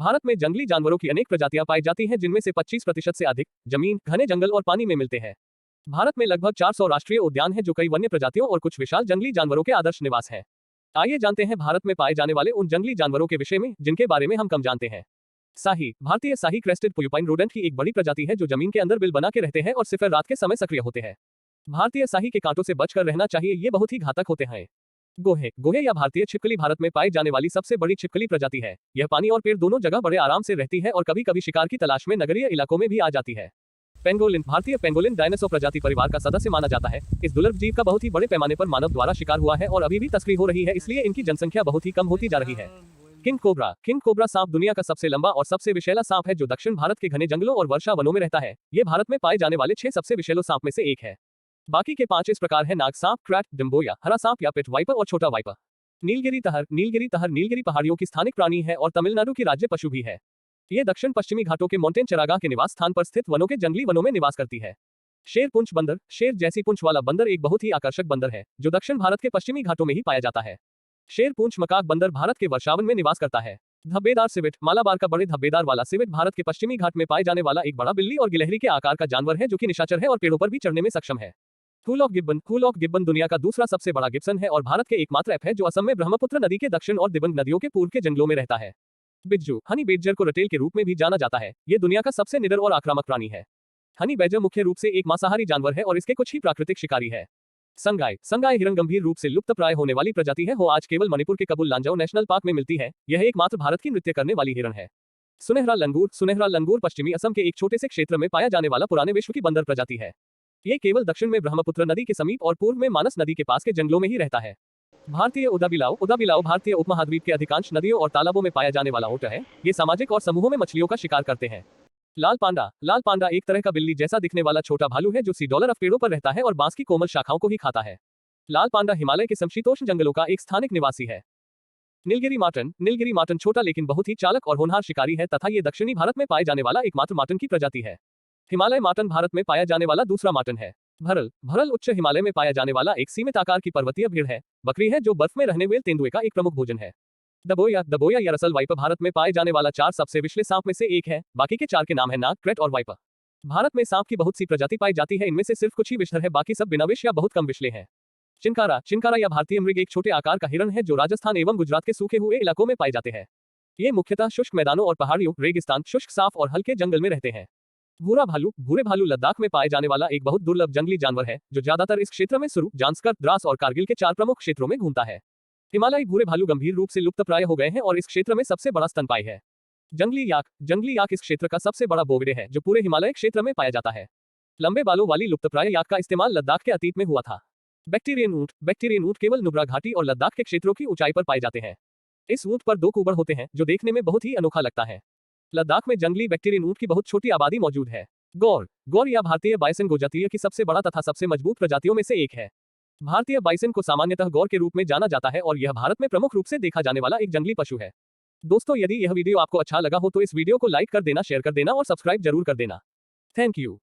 भारत में जंगली जानवरों की अनेक प्रजातियां पाई जाती हैं, जिनमें से 25% से अधिक जमीन, घने जंगल और पानी में मिलते हैं। भारत में लगभग 400 राष्ट्रीय उद्यान हैं, जो कई वन्य प्रजातियों और कुछ विशाल जंगली जानवरों के आदर्श निवास हैं। आइए जानते हैं भारत में पाए जाने वाले उन जंगली जानवरों के विषय में जिनके बारे में हम कम जानते हैं। शाही। भारतीय शाही क्रेस्टेड पोर्क्युपाइन रोडेंट की एक बड़ी प्रजाति है, जो जमीन के अंदर बिल बना के रहते हैं और सिर्फ रात के समय सक्रिय होते हैं। भारतीय शाही के कांटों से बचकर रहना चाहिए, ये बहुत ही घातक होते हैं। गोहे। गोहे या भारतीय छिपकली भारत में पाई जाने वाली सबसे बड़ी छिपकली प्रजाति है। यह पानी और पेड़ दोनों जगह बड़े आराम से रहती है और कभी कभी शिकार की तलाश में नगरीय इलाकों में भी आ जाती है। पेंगोलिन। भारतीय पेंगोलिन डायनासोर प्रजाति परिवार का सदस्य माना जाता है। इस दुर्लभ जीव का बहुत ही बड़े पैमाने पर मानव द्वारा शिकार हुआ है और अभी भी तस्करी हो रही है, इसलिए इनकी जनसंख्या बहुत ही कम होती जा रही है। King cobra. किंग कोबरा सांप दुनिया का सबसे लंबा और सबसे विषैला सांप है, जो दक्षिण भारत के घने जंगलों और वर्षा वनों में रहता है। ये भारत में पाए जाने वाले 6 सबसे विषैले सांप में से एक है। बाकी के 5 इस प्रकार है: नाग सांप, क्रैट, डिम्बोया, हरा सांप या पिट वाइपर और छोटा वाइपर। नीलगिरी तहर। नीलगिरी तहर नीलगिरी पहाड़ियों की स्थानिक प्राणी है और तमिलनाडु की राज्य पशु भी है। ये दक्षिण पश्चिमी घाटों के माउंटेन चरागाह के निवास स्थान पर स्थित वनों के जंगली वनों में निवास करती है। शेर पूंछ बंदर। शेर जैसी पूंछ वाला बंदर एक बहुत ही आकर्षक बंदर है, जो दक्षिण भारत के पश्चिमी घाटों में ही पाया जाता है। शेर पूंछ मकाक बंदर भारत के वर्षावन में निवास करता है। धब्बेदार सिवेट। मालाबार का बड़े धब्बेदार वाला सिवेट भारत के पश्चिमी घाट में पाए जाने वाला एक बड़ा बिल्ली और गिलहरी के आकार का जानवर है, जो कि निशाचर है और पेड़ों पर भी चढ़ने में सक्षम है। फूल ऑफ गिब्बन। फूल ऑफ गिब्बन दुनिया का दूसरा सबसे बड़ा गिब्सन है और भारत के एकमात्र ऐप है जो असम में ब्रह्मपुत्र नदी के दक्षिण और दिबंग नदियों के पूर्व के जंगलों में रहता है। बिज्जू। हनी बेडजर को रटेल के रूप में भी जाना जाता है। ये दुनिया का सबसे निडर और आक्रामक प्राणी है। हनी बेडजर मुख्य रूप से एक मांसाहारी जानवर है और इसके कुछ ही प्राकृतिक शिकारी है। संगाई। संगाई हिरण गंभीर रूप से लुप्त प्राय होने वाली प्रजाति है, वो आज केवल मणिपुर के कबुल लांजाऊ नेशनल पार्क में मिलती है। यह एकमात्र भारत की नृत्य करने वाली हिरण है। सुनहरा लंगूर। सुनहरा लंगूर पश्चिमी असम के एक छोटे से क्षेत्र में पाया जाने वाला पुराने विश्व की बंदर प्रजाति है। ये केवल दक्षिण में ब्रह्मपुत्र नदी के समीप और पूर्व में मानस नदी के पास के जंगलों में ही रहता है। भारतीय उदाबिलाव। उदाबिलाव भारतीय उपमहाद्वीप के अधिकांश नदियों और तालाबों में पाया जाने वाला ऊँट है। ये सामाजिक और समूहों में मछलियों का शिकार करते हैं। लाल पांडा। लाल पांडा एक तरह का बिल्ली जैसा दिखने वाला छोटा भालू है, जो सीडोलर पेड़ों पर रहता है और बांस की कोमल शाखाओं को ही खाता है। लाल पांडा हिमालय के समशीतोष्ण जंगलों का एक स्थानिक निवासी है। नीलगिरी माटन। नीलगिरी माटन छोटा लेकिन बहुत ही चालक और होनहार शिकारी है तथा ये दक्षिणी भारत में पाए जाने वाला एकमात्र माटन की प्रजाति है। हिमालय माटन भारत में पाया जाने वाला दूसरा माटन है। भरल। भरल उच्च हिमालय में पाया जाने वाला एक सीमित आकार की पर्वतीय भेड़ है, बकरी है, जो बर्फ में रहने वाले तेंदुए का एक प्रमुख भोजन है। दबोया। दबोया या रसल वाइपर भारत में पाए जाने वाला 4 सबसे विषैले सांप में से एक है। बाकी के 4 के नाम है नाग, क्रैट और वाइपर। भारत में सांप की बहुत सी प्रजाति पाई जाती है, इनमें से सिर्फ कुछ ही विषधर है, बाकी सब बिना विष या बहुत कम विषैले हैं। चिंकारा। चिंकारा या भारतीय मृग एक छोटे आकार का हिरण है, जो राजस्थान एवं गुजरात के सूखे हुए इलाकों में पाए जाते हैं। ये मुख्यतः शुष्क मैदानों और पहाड़ियों, रेगिस्तान, शुष्क, साफ और हल्के जंगल में रहते हैं। भूरा भालू। भूरे भालू लद्दाख में पाए जाने वाला एक बहुत दुर्लभ जंगली जानवर है, जो ज्यादातर इस क्षेत्र में सुरु, जांस्कर, द्रास और कारगिल के 4 प्रमुख क्षेत्रों में घूमता है। हिमालयी भूरे भालू गंभीर रूप से लुप्तप्राय हो गए हैं और इस क्षेत्र में सबसे बड़ा स्तनपायी है। जंगली याक। जंगली याक इस क्षेत्र का सबसे बड़ा बोविडे है, जो पूरे हिमालय क्षेत्र में पाया जाता है। लंबे बालों वाली लुप्तप्राय याक का इस्तेमाल लद्दाख के अतीत में हुआ था। बैक्टीरियन ऊंट। बैक्टीरियन ऊंट केवल नुब्रा घाटी और लद्दाख के क्षेत्रों की ऊंचाई पर पाए जाते हैं। इस ऊंट पर 2 कुबड़ होते हैं, जो देखने में बहुत ही अनोखा लगता है। लद्दाख में जंगली बैक्टीरियन ऊंट की बहुत छोटी आबादी मौजूद है। गौर। गौर या भारतीय बाइसन गोजातीय की सबसे बड़ा तथा सबसे मजबूत प्रजातियों में से एक है। भारतीय बाइसन को सामान्यतः गौर के रूप में जाना जाता है और यह भारत में प्रमुख रूप से देखा जाने वाला एक जंगली पशु है। दोस्तों, यदि यह वीडियो आपको अच्छा लगा हो तो इस वीडियो को लाइक कर देना, शेयर कर देना और सब्सक्राइब जरूर कर देना। Thank you.